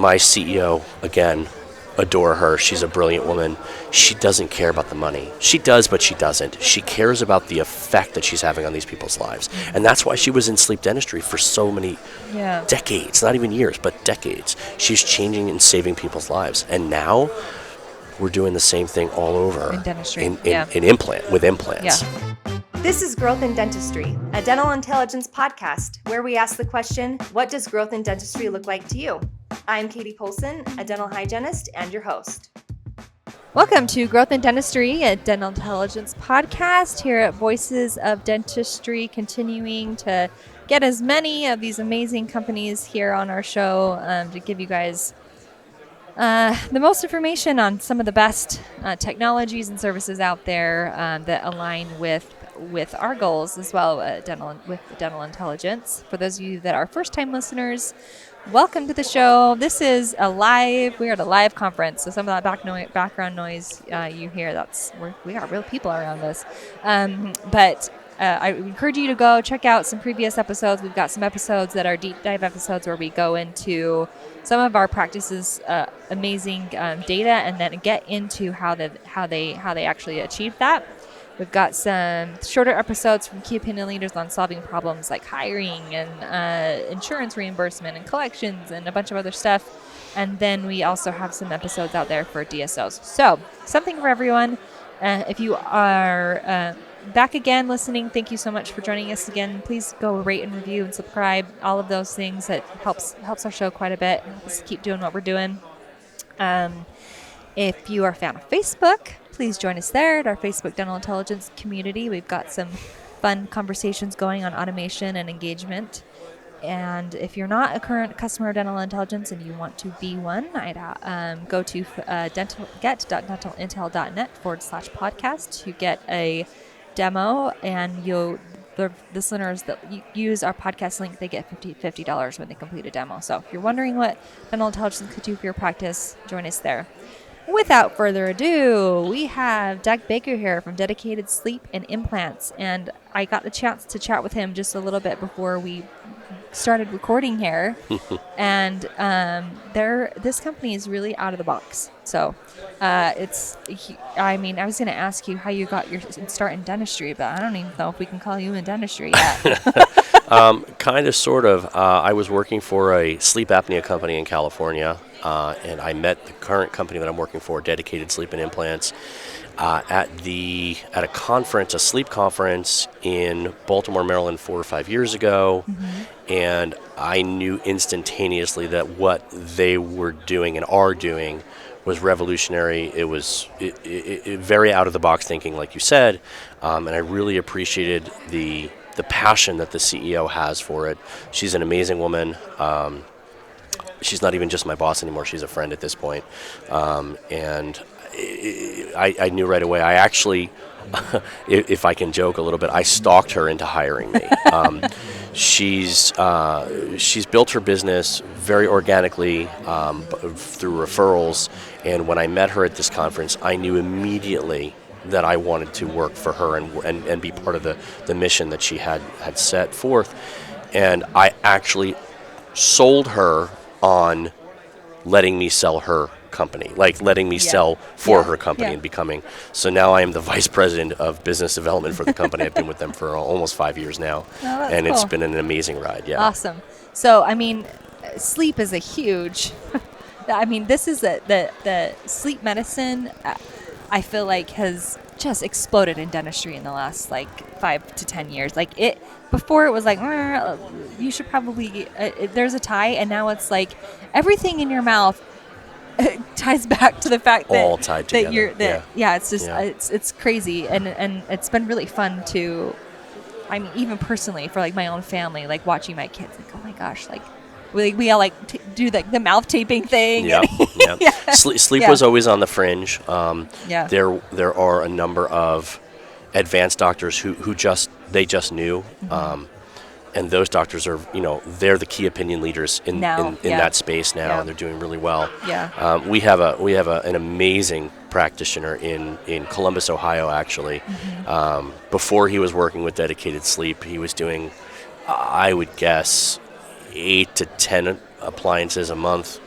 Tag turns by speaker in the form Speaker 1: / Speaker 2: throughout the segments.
Speaker 1: my CEO, again, adore her. She's a brilliant woman. She doesn't care about the money. She does, but she doesn't. She cares about the effect that she's having on these people's lives. And that's why she was in sleep dentistry for so many decades, not even years, but decades. She's changing and saving people's lives. And now we're doing the same thing all over
Speaker 2: in dentistry,
Speaker 1: with implants.
Speaker 2: Yeah.
Speaker 3: This is Growth in Dentistry, a dental intelligence podcast where we ask the question, what does growth in dentistry look like to you? I'm Katie Polson, a dental hygienist and your host.
Speaker 2: Welcome to Growth in Dentistry, a dental intelligence podcast here at Voices of Dentistry, continuing to get as many of these amazing companies here on our show to give you guys the most information on some of the best technologies and services out there that align with our goals as well, with dental intelligence. For those of you that are first-time listeners, welcome to the show. This is we're at a live conference, so some of that background noise you hear, we got real people around us. But I encourage you to go check out some previous episodes. We've got some episodes that are deep dive episodes where we go into some of our practices, amazing data, and then get into how they actually achieve that. We've got some shorter episodes from key opinion leaders on solving problems like hiring and insurance reimbursement and collections and a bunch of other stuff. And then we also have some episodes out there for DSOs. So something for everyone. If you are back again listening, thank you so much for joining us again. Please go rate and review and subscribe. All of those things that helps our show quite a bit. Let's keep doing what we're doing. If you are a fan of Facebook, please join us there at our Facebook Dental Intelligence community. We've got some fun conversations going on automation and engagement. And if you're not a current customer of Dental Intelligence and you want to be one, I'd go to get.dentalintel.net/podcast to get a demo, and the listeners that use our podcast link, they get $50 when they complete a demo. So if you're wondering what Dental Intelligence could do for your practice, join us there. Without further ado, we have Doug Baker here from Dedicated Sleep and Implants, and I got the chance to chat with him just a little bit before we started recording here. And this company is really out of the box. So I was going to ask you how you got your start in dentistry, but I don't even know if we can call you in dentistry yet.
Speaker 1: Kind of, sort of. I was working for a sleep apnea company in California, and I met the current company that I'm working for, Dedicated Sleep and Implants, at a conference, a sleep conference in Baltimore, Maryland, 4 or 5 years ago. Mm-hmm. And I knew instantaneously that what they were doing and are doing was revolutionary. It was very out of the box thinking, like you said, and I really appreciated the passion that the CEO has for it. She's an amazing woman. She's not even just my boss anymore. She's a friend at this point. And I knew right away. I actually, if I can joke a little bit, I stalked her into hiring me. She's built her business very organically through referrals. And when I met her at this conference, I knew immediately that I wanted to work for her and be part of the mission that she had set forth. And I actually sold her on letting me sell her company, like letting me sell for her company and becoming. So now I am the vice president of business development for the company. I've been with them for almost 5 years now. And cool. It's been an amazing ride. Yeah.
Speaker 2: Awesome. So, sleep is a huge, this is the sleep medicine, I feel like has just exploded in dentistry in the last 5 to 10 years. Before it was you should probably, there's a tie, and now it's everything in your mouth ties back to the fact that
Speaker 1: all tied together.
Speaker 2: It's just it's crazy, and it's been really fun to, even personally for my own family, watching my kids, oh my gosh, we all do the mouth taping thing.
Speaker 1: Yeah. Sleep was always on the fringe. There are a number of advanced doctors who just knew. Mm-hmm. And those doctors are, they're the key opinion leaders in that space now, and they're doing really well. Yeah. We have an amazing practitioner in Columbus, Ohio, actually. Mm-hmm. Before he was working with Dedicated Sleep, he was doing, I would guess, 8 to 10 appliances a month.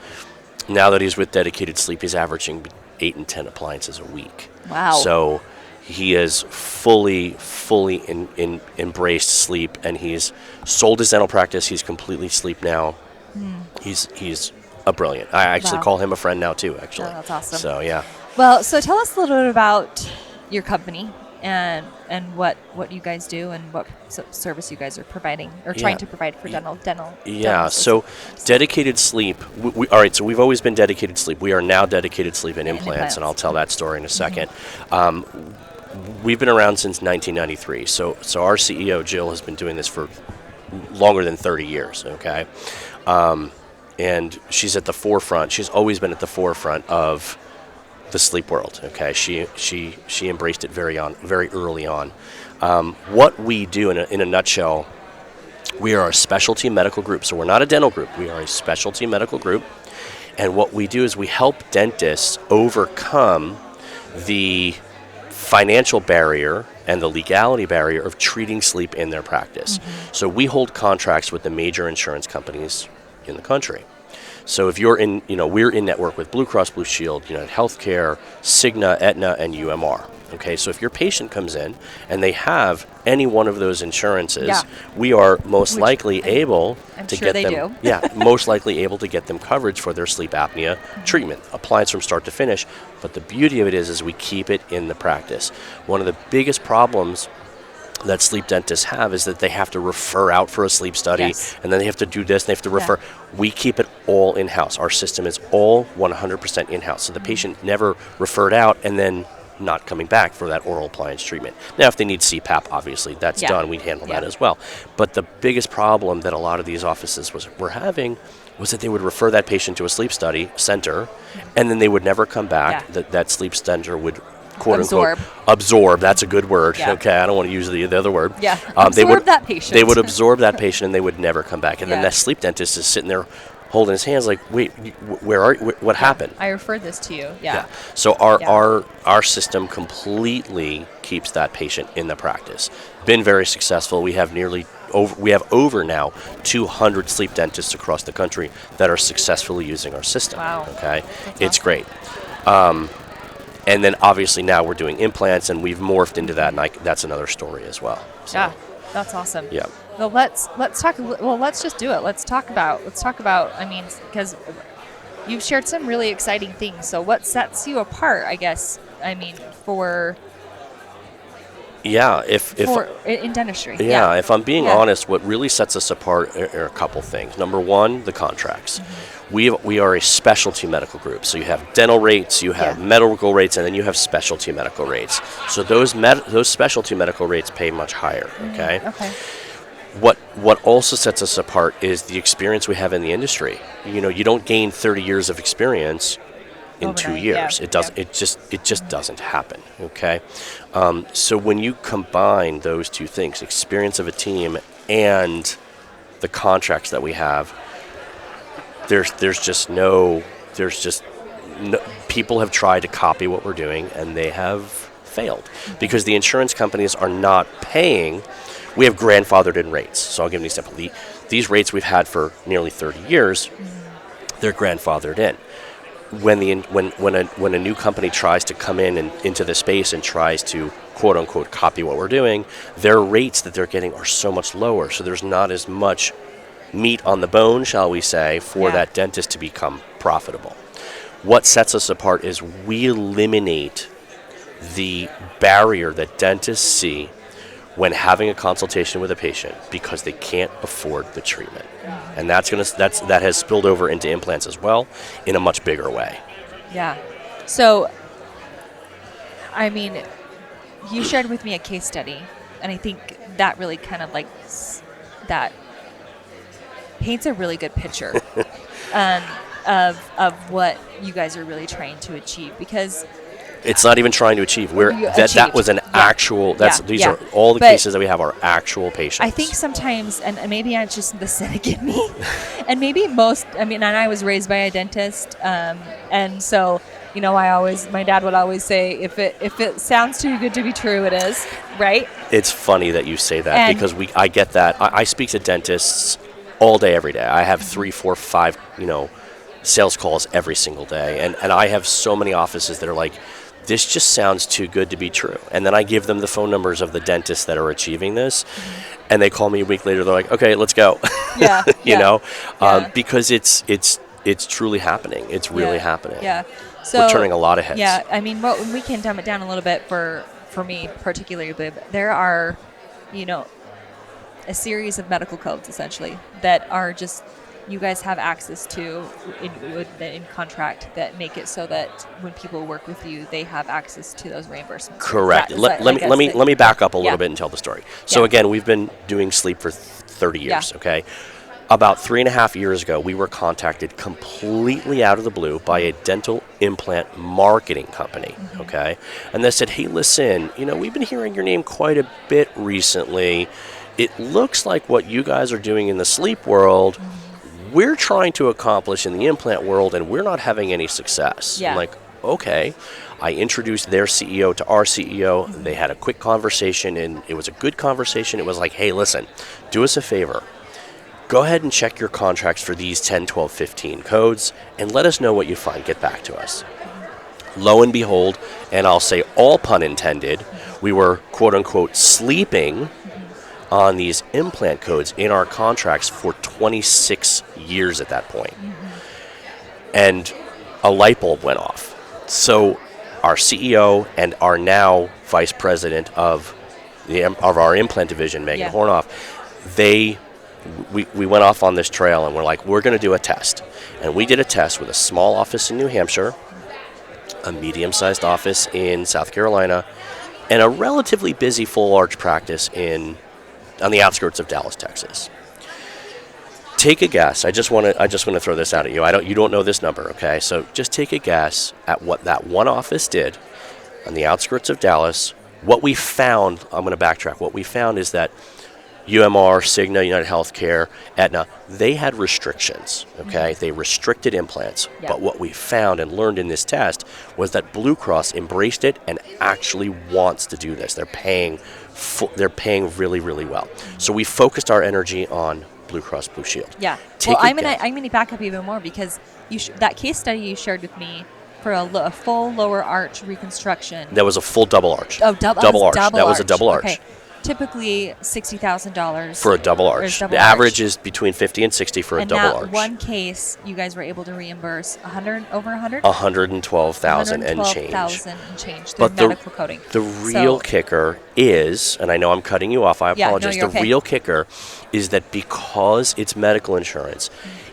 Speaker 1: Now that he's with Dedicated Sleep, he's averaging 8 and 10 appliances a week.
Speaker 2: Wow.
Speaker 1: So he has fully embraced sleep, and he's sold his dental practice. He's completely sleep now. He's a brilliant. I actually call him a friend now too, actually.
Speaker 2: Oh, that's awesome.
Speaker 1: So yeah.
Speaker 2: Well, so tell us a little bit about your company and what you guys do and what service you guys are providing or trying to provide for dental.
Speaker 1: Yeah. So Dedicated Sleep. All right. So we've always been Dedicated Sleep. We are now Dedicated Sleep and Implants, and I'll tell that story in a second. We've been around since 1993. So our CEO Jill has been doing this for longer than 30 years. Okay. And she's at the forefront. She's always been at the forefront of the sleep world. Okay, she embraced it very early on. What we do in a nutshell, we are a specialty medical group. So we're not a dental group. We are a specialty medical group, and what we do is we help dentists overcome the financial barrier and the legality barrier of treating sleep in their practice. So we hold contracts with the major insurance companies in the country. So if you're in, we're in network with Blue Cross Blue Shield, United Healthcare, Cigna, Aetna, and UMR. Okay, so if your patient comes in and they have any one of those insurances, we are most likely able to get them. Most likely able to get them coverage for their sleep apnea treatment, appliance from start to finish. But the beauty of it is we keep it in the practice. One of the biggest problems that sleep dentists have is that they have to refer out for a sleep study, and then they have to do this, and they have to refer. We keep it all in-house. Our system is all 100% in-house. So the patient never referred out and then not coming back for that oral appliance treatment. Now, if they need CPAP, obviously, that's done. We handle that as well. But the biggest problem that a lot of these offices were having was that they would refer that patient to a sleep study center, and then they would never come back. That sleep center would quote-unquote absorb. That's a good word. Okay, I don't want to use the other word.
Speaker 2: Absorb that patient.
Speaker 1: They would absorb that patient, and they would never come back. And then that sleep dentist is sitting there holding his hands like, wait, where are you? What happened?
Speaker 2: I referred this to you.
Speaker 1: So our system completely keeps that patient in the practice. Been very successful. We have over now 200 sleep dentists across the country that are successfully using our system.
Speaker 2: Wow.
Speaker 1: Okay,
Speaker 2: That's
Speaker 1: it's
Speaker 2: awesome.
Speaker 1: great. And then obviously now we're doing implants, and we've morphed into that, and that's another story as well. So,
Speaker 2: Yeah, that's awesome.
Speaker 1: Yeah.
Speaker 2: Well, let's talk. Well, let's just do it. Let's talk about. I mean, because you've shared some really exciting things. So, what sets you apart? I guess. I mean, in dentistry.
Speaker 1: If I'm being honest, what really sets us apart are a couple things. Number one, the contracts. We are a specialty medical group. So you have dental rates, you have medical rates, and then you have specialty medical rates. So those specialty medical rates pay much higher. Okay.
Speaker 2: Okay.
Speaker 1: What also sets us apart is the experience we have in the industry. You don't gain 30 years of experience in
Speaker 2: overnight,
Speaker 1: 2 years. It doesn't. It just doesn't happen. Okay. So when you combine those two things, experience of a team and the contracts that we have, there's just no people have tried to copy what we're doing, and they have failed because the insurance companies are not paying. We have grandfathered in rates. So I'll give you an example. These rates we've had for nearly 30 years, they're grandfathered in. When a new company tries to come in and into the space and tries to quote unquote copy what we're doing, their rates that they're getting are so much lower. So there's not as much meat on the bone, shall we say, for that dentist to become profitable. What sets us apart is we eliminate the barrier that dentists see when having a consultation with a patient because they can't afford the treatment. And that has spilled over into implants as well in a much bigger way.
Speaker 2: Yeah. So, I mean, you shared with me a case study, and I think that really kind of that paints a really good picture of what you guys are really trying to achieve, because
Speaker 1: it's not even trying to achieve. That was an actual. These are all the cases that we have are actual patients.
Speaker 2: I think sometimes, and maybe it's just the cynic in me, and maybe most. I mean, and I was raised by a dentist, and so my dad would always say, if it sounds too good to be true, it is, right?
Speaker 1: It's funny that you say that because I get that. I speak to dentists all day, every day. I have 3, 4, 5, sales calls every single day. And I have so many offices that are like, this just sounds too good to be true. And then I give them the phone numbers of the dentists that are achieving this. And they call me a week later. They're like, okay, let's go.
Speaker 2: Yeah.
Speaker 1: Because it's truly happening. It's really happening.
Speaker 2: Yeah. So
Speaker 1: we're turning a lot of heads.
Speaker 2: Yeah. I mean, we can dumb it down a little bit for me particularly, but there are, a series of medical codes essentially that are just you guys have access to in contract that make it so that when people work with you, they have access to those reimbursements.
Speaker 1: Correct. Let me back up a little bit and tell the story. So again, we've been doing sleep for 30 years. Okay. About 3.5 years ago, we were contacted completely out of the blue by a dental implant marketing company, okay? And they said, hey, listen, we've been hearing your name quite a bit recently. It looks like what you guys are doing in the sleep world, we're trying to accomplish in the implant world, and we're not having any success.
Speaker 2: Yeah.
Speaker 1: I'm like, okay. I introduced their CEO to our CEO. They had a quick conversation, and it was a good conversation. It was like, hey, listen, do us a favor. Go ahead and check your contracts for these 10, 12, 15 codes and let us know what you find. Get back to us. Lo and behold, and I'll say all pun intended, we were quote unquote sleeping on these implant codes in our contracts for 26 years at that point. And a light bulb went off. So our CEO and our now vice president of our implant division, Megan Hornoff, we went off on this trail and we're like, we're going to do a test. And we did a test with a small office in New Hampshire, a medium-sized office in South Carolina, and a relatively busy full arch practice on the outskirts of Dallas, Texas. Take a guess. I just want to throw this out at you. You don't know this number, okay? So just take a guess at what that one office did on the outskirts of Dallas. What we found, I'm going to backtrack. What we found is that UMR, Cigna, United Healthcare, Aetna, they had restrictions, okay? They restricted implants.
Speaker 2: Yeah.
Speaker 1: But what we found and learned in this test was that Blue Cross embraced it and actually wants to do this. They're paying really, really well. So we focused our energy on Blue Cross Blue Shield.
Speaker 2: Yeah. I'm gonna back up even more because that case study you shared with me for a full lower arch reconstruction.
Speaker 1: That was a full double arch.
Speaker 2: Oh, double arch.
Speaker 1: That was a double arch.
Speaker 2: Okay. Typically $60,000
Speaker 1: for a double arch. The average is between 50 and 60 for a double arch.
Speaker 2: And that one case, you guys were able to reimburse over 100?
Speaker 1: 112,000 and change.
Speaker 2: 112,000 and change through medical coding.
Speaker 1: The real kicker is, and I know I'm cutting you off, I apologize.
Speaker 2: No,
Speaker 1: the real kicker is that because it's medical insurance,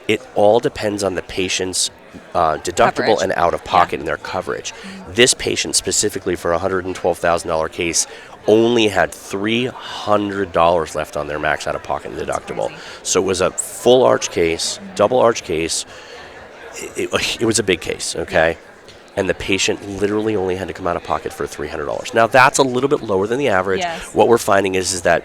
Speaker 1: it all depends on the patient's deductible
Speaker 2: coverage.
Speaker 1: And out of pocket in their coverage. This patient specifically for a $112,000 case only had $300 left on their max out of pocket deductible. So it was a full arch case, double arch case. It was a big case, okay? And the patient literally only had to come out of pocket for $300. Now that's a little bit lower than the average.
Speaker 2: Yes.
Speaker 1: What we're finding is that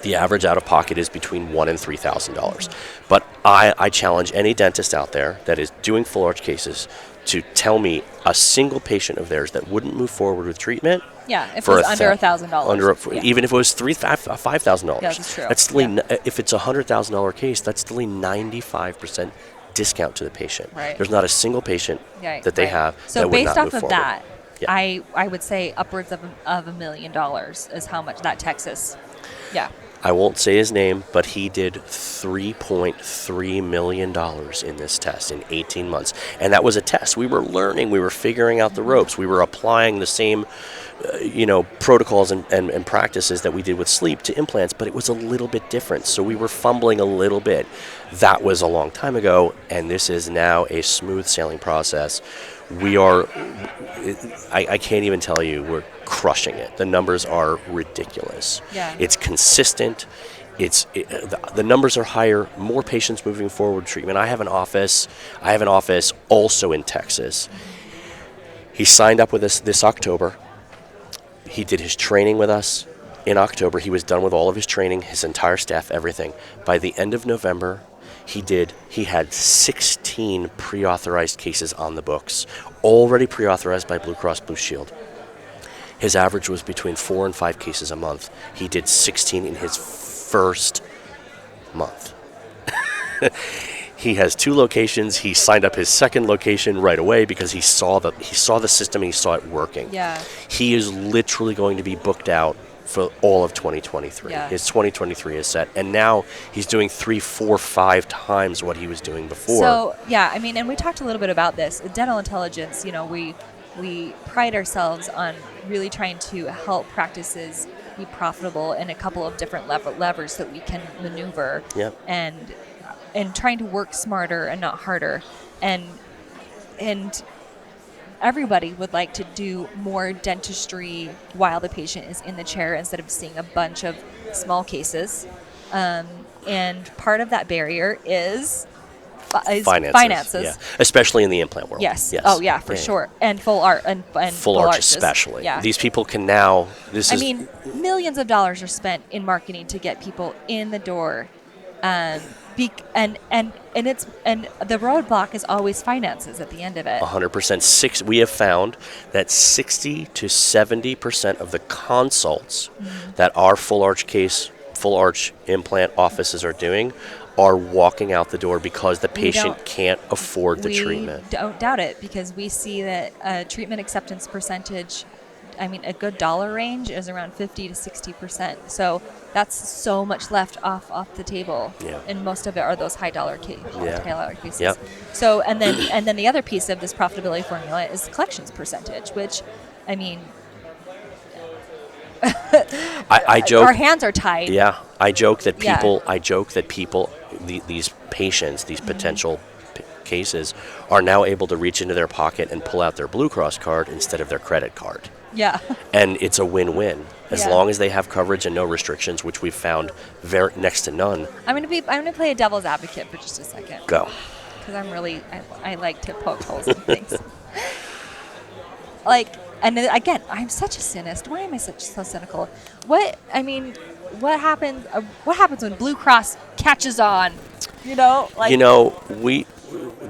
Speaker 1: the average out of pocket is between $1,000 and $3,000. But I challenge any dentist out there that is doing full arch cases to tell me a single patient of theirs that wouldn't move forward with treatment.
Speaker 2: Yeah, if it was under $1,000.
Speaker 1: Even if it was $5,000.
Speaker 2: Yeah, that's true.
Speaker 1: That's still if it's a $100,000 case, that's still a 95% discount to the patient.
Speaker 2: Right.
Speaker 1: There's not a single patient that they have
Speaker 2: so
Speaker 1: that would not move forward.
Speaker 2: So based off of that, I would say upwards of $1 million is how much that Texas. Yeah.
Speaker 1: I won't say his name, but he did $3.3 million in this test in 18 months. And that was a test. We were learning. We were figuring out the ropes. We were applying the same protocols and practices that we did with sleep to implants, but it was a little bit different. So we were fumbling a little bit. That was a long time ago, and this is now a smooth sailing process. I can't even tell you, we're crushing it. The numbers are ridiculous.
Speaker 2: Yeah.
Speaker 1: It's consistent. The numbers are higher, more patients moving forward with treatment. I have an office also in Texas. He signed up with us this October. He did his training with us in October. He was done with all of his training, his entire staff, everything. By the end of November, he had 16 pre-authorized cases on the books, already pre-authorized by Blue Cross Blue Shield. His average was between 4 and 5 cases a month. He did 16 in his first month. He has 2 locations. He signed up his second location right away because he saw the system and he saw it working.
Speaker 2: Yeah.
Speaker 1: He is literally going to be booked out for all of 2023.
Speaker 2: Yeah.
Speaker 1: His 2023 is set, and now he's doing 3, 4, 5 times what he was doing before.
Speaker 2: So yeah, I mean, and we talked a little bit about this. Dental intelligence, we pride ourselves on really trying to help practices be profitable in a couple of different levers that we can maneuver.
Speaker 1: Yep.
Speaker 2: And trying to work smarter and not harder, and everybody would like to do more dentistry while the patient is in the chair instead of seeing a bunch of small cases. And part of that barrier is finances.
Speaker 1: Yeah. Especially in the implant world.
Speaker 2: Yes. Oh yeah, for sure. And full
Speaker 1: full arch
Speaker 2: arches.
Speaker 1: especially.
Speaker 2: Yeah.
Speaker 1: These people can now.
Speaker 2: I mean, millions of dollars are spent in marketing to get people in the door. And the roadblock is always finances at the end of it.
Speaker 1: 100%. We have found that 60 to 70% of the consults that our full arch implant offices are doing are walking out the door because the patient can't afford the treatment.
Speaker 2: We don't doubt it, because we see that treatment acceptance percentage, I mean, a good dollar range is around 50 to 60%. So that's so much left off the table.
Speaker 1: Yeah.
Speaker 2: And most of it are those high dollar cases.
Speaker 1: Yep.
Speaker 2: So and then the other piece of this profitability formula is the collections percentage, which, I mean,
Speaker 1: I joke.
Speaker 2: Our hands are tied.
Speaker 1: Yeah, I joke that people. These patients, these potential cases, are now able to reach into their pocket and pull out their Blue Cross card instead of their credit card.
Speaker 2: Yeah.
Speaker 1: And it's a win-win as
Speaker 2: Yeah.
Speaker 1: long as they have coverage and no restrictions, which we've found next to none.
Speaker 2: I'm gonna play a devil's advocate for just a second.
Speaker 1: Go.
Speaker 2: Because I like to poke holes in things. And then, again, I'm such a cynist. Why am I so cynical? What happens? What happens when Blue Cross catches on?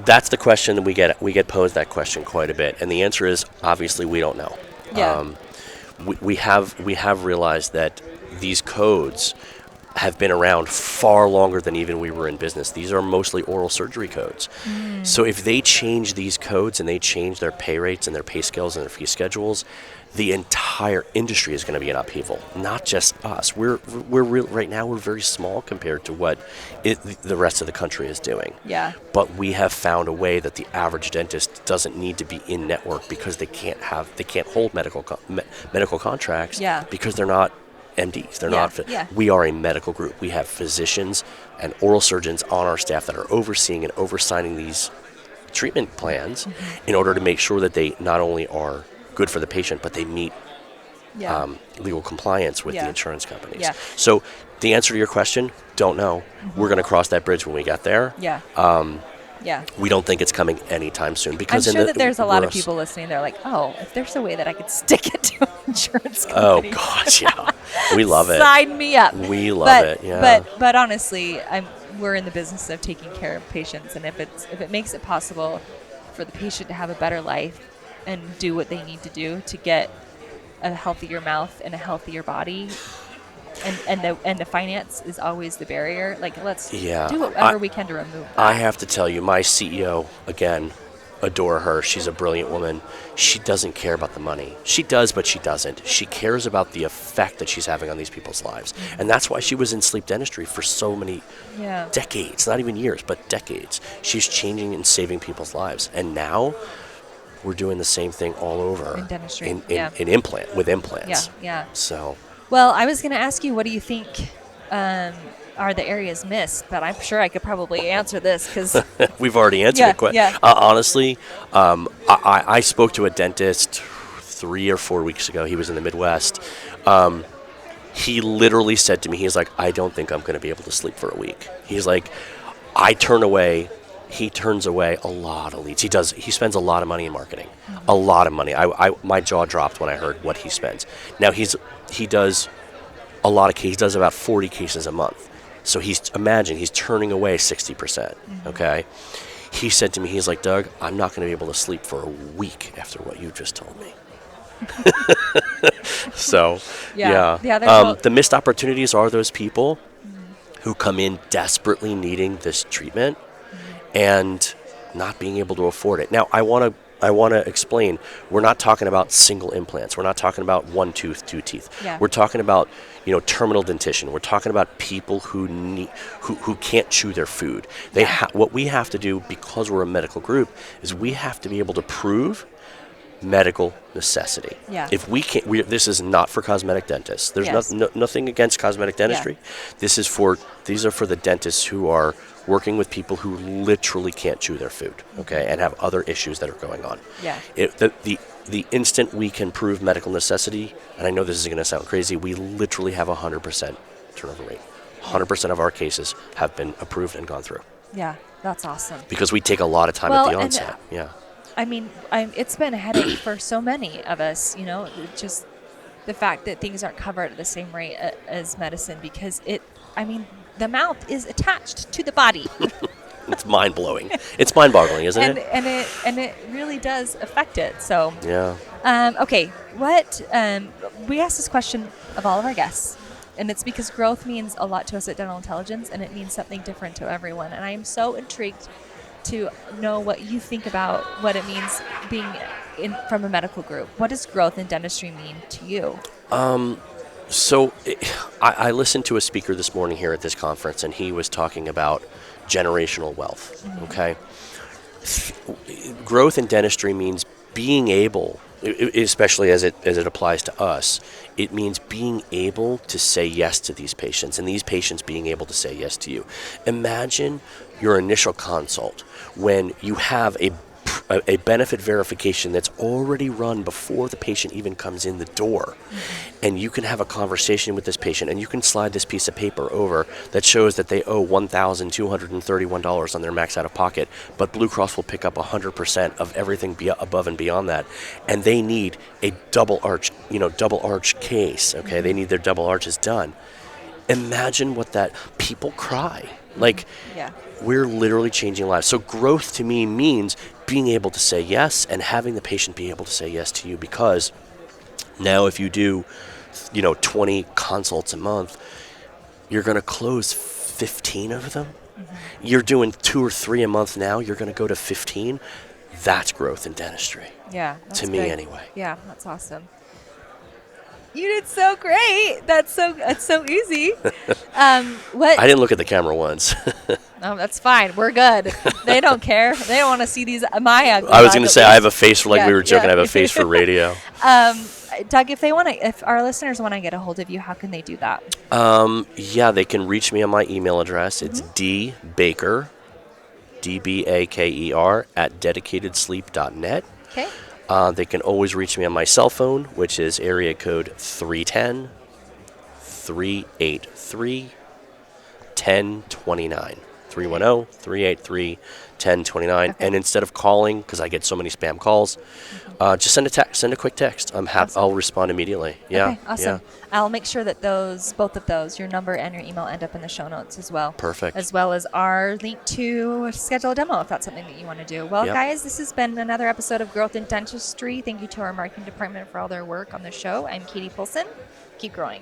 Speaker 1: That's the question that we get. We get posed that question quite a bit, and the answer is obviously we don't know.
Speaker 2: Yeah.
Speaker 1: We have realized that these codes have been around far longer than even we were in business. These are mostly oral surgery codes. So if they change these codes and they change their pay rates and their pay scales and their fee schedules, the entire industry is going to be in upheaval, not just us. Right now we're very small compared to what the rest of the country is doing.
Speaker 2: Yeah.
Speaker 1: But we have found a way that the average dentist doesn't need to be in network because they can't hold medical contracts.
Speaker 2: Yeah.
Speaker 1: Because they're not MDs. They're not.
Speaker 2: Yeah.
Speaker 1: We are a medical group. We have physicians and oral surgeons on our staff that are overseeing and oversigning these treatment plans in order to make sure that they not only are good for the patient, but they meet legal compliance with the insurance companies.
Speaker 2: Yeah.
Speaker 1: So the answer to your question, don't know. We're going to cross that bridge when we get there.
Speaker 2: Yeah. Yeah.
Speaker 1: We don't think it's coming anytime soon because
Speaker 2: I'm sure that there's a lot of people listening. They're like, "Oh, if there's a way that I could stick it to an insurance company."
Speaker 1: Oh gosh, yeah, we love it.
Speaker 2: Sign me up.
Speaker 1: We love it. Yeah.
Speaker 2: But honestly, we're in the business of taking care of patients, and if it makes it possible for the patient to have a better life and do what they need to do to get a healthier mouth and a healthier body, and the finance is always the barrier. Like, let's do whatever we can to remove that.
Speaker 1: I have to tell you, my CEO, again, adore her. She's a brilliant woman. She doesn't care about the money. She does, but she doesn't. She cares about the effect that she's having on these people's lives. And that's why she was in sleep dentistry for so many decades, not even years, but decades. She's changing and saving people's lives. And now we're doing the same thing all over.
Speaker 2: In dentistry.
Speaker 1: With implants.
Speaker 2: Yeah.
Speaker 1: So.
Speaker 2: Well, I was going to ask you, what do you think are the areas missed? But I'm sure I could probably answer this because
Speaker 1: we've already answered it. Honestly, I spoke to a dentist 3 or 4 weeks ago. He was in the Midwest. He literally said to me, he's like, "I don't think I'm going to be able to sleep for a week." He's like, he turns away a lot of leads. He spends a lot of money in marketing, a lot of money. My jaw dropped when I heard what he spends. Now he does a lot of cases. He does about 40 cases a month. So he's turning away 60%. Okay. He said to me, he's like, "Doug, I'm not going to be able to sleep for a week after what you just told me." So the missed opportunities are those people who come in desperately needing this treatment and not being able to afford it. Now, I want to explain, we're not talking about single implants. We're not talking about one tooth, two teeth.
Speaker 2: Yeah.
Speaker 1: We're talking about, terminal dentition. We're talking about people who can't chew their food. What we have to do, because we're a medical group, is we have to be able to prove medical necessity.
Speaker 2: Yeah.
Speaker 1: If we can't, this is not for cosmetic dentists. There's
Speaker 2: Yes.
Speaker 1: nothing against cosmetic dentistry. These are for the dentists who are working with people who literally can't chew their food, okay, and have other issues that are going on.
Speaker 2: Yeah.
Speaker 1: The instant we can prove medical necessity, and I know this is going to sound crazy, we literally have 100% turnover rate. 100% of our cases have been approved and gone through.
Speaker 2: Yeah, that's awesome.
Speaker 1: Because we take a lot of time at the onset. Yeah.
Speaker 2: I mean, it's been a headache for so many of us, just the fact that things aren't covered at the same rate as medicine, because the mouth is attached to the body.
Speaker 1: It's mind-blowing. It's mind-boggling, isn't it?
Speaker 2: And it really does affect it. So
Speaker 1: Yeah.
Speaker 2: okay, we ask this question of all of our guests, and it's because growth means a lot to us at Dental Intelligence, and it means something different to everyone. And I am so intrigued to know what you think about what it means being from a medical group. What does growth in dentistry mean to you?
Speaker 1: So I listened to a speaker this morning here at this conference, and he was talking about generational wealth.
Speaker 2: Mm-hmm.
Speaker 1: Okay, growth in dentistry means being able, especially as it applies to us, it means being able to say yes to these patients, and these patients being able to say yes to you. Imagine your initial consult when you have a benefit verification that's already run before the patient even comes in the door. And you can have a conversation with this patient, and you can slide this piece of paper over that shows that they owe $1,231 on their max out of pocket, but Blue Cross will pick up 100% of everything above and beyond that. And they need a double arch case, okay? They need their double arches done. Imagine what people cry. We're literally changing lives. So growth to me means being able to say yes and having the patient be able to say yes to you, because now if you do, 20 consults a month, you're going to close 15 of them. Mm-hmm. You're doing 2 or 3 a month now, you're going to go to 15. That's growth in dentistry.
Speaker 2: Yeah. That's
Speaker 1: to me
Speaker 2: big.
Speaker 1: anyway.
Speaker 2: Yeah, that's awesome. You did so great. That's so easy. What?
Speaker 1: I didn't look at the camera once.
Speaker 2: No, that's fine. We're good. They don't care. They don't want to see these my ugly.
Speaker 1: I was going to say I have a face for, we were joking,
Speaker 2: yeah.
Speaker 1: I have a face for radio.
Speaker 2: Doug, if our listeners want to get a hold of you, how can they do that?
Speaker 1: They can reach me on my email address. It's dbaker, DBAKER, @dedicatedSleep.net.
Speaker 2: Okay.
Speaker 1: They can always reach me on my cell phone, which is area code 310-383-1029. 310-383-1029. And instead of calling, because I get so many spam calls, just send a text. Send a quick text.
Speaker 2: Awesome.
Speaker 1: I'll respond immediately. Yeah.
Speaker 2: Okay, awesome.
Speaker 1: Yeah.
Speaker 2: I'll make sure that both of those, your number and your email, end up in the show notes as well.
Speaker 1: Perfect.
Speaker 2: As well as our link to schedule a demo if that's something that you want to do. Well, guys, this has been another episode of Growth in Dentistry. Thank you to our marketing department for all their work on the show. I'm Katie Poulsen. Keep growing.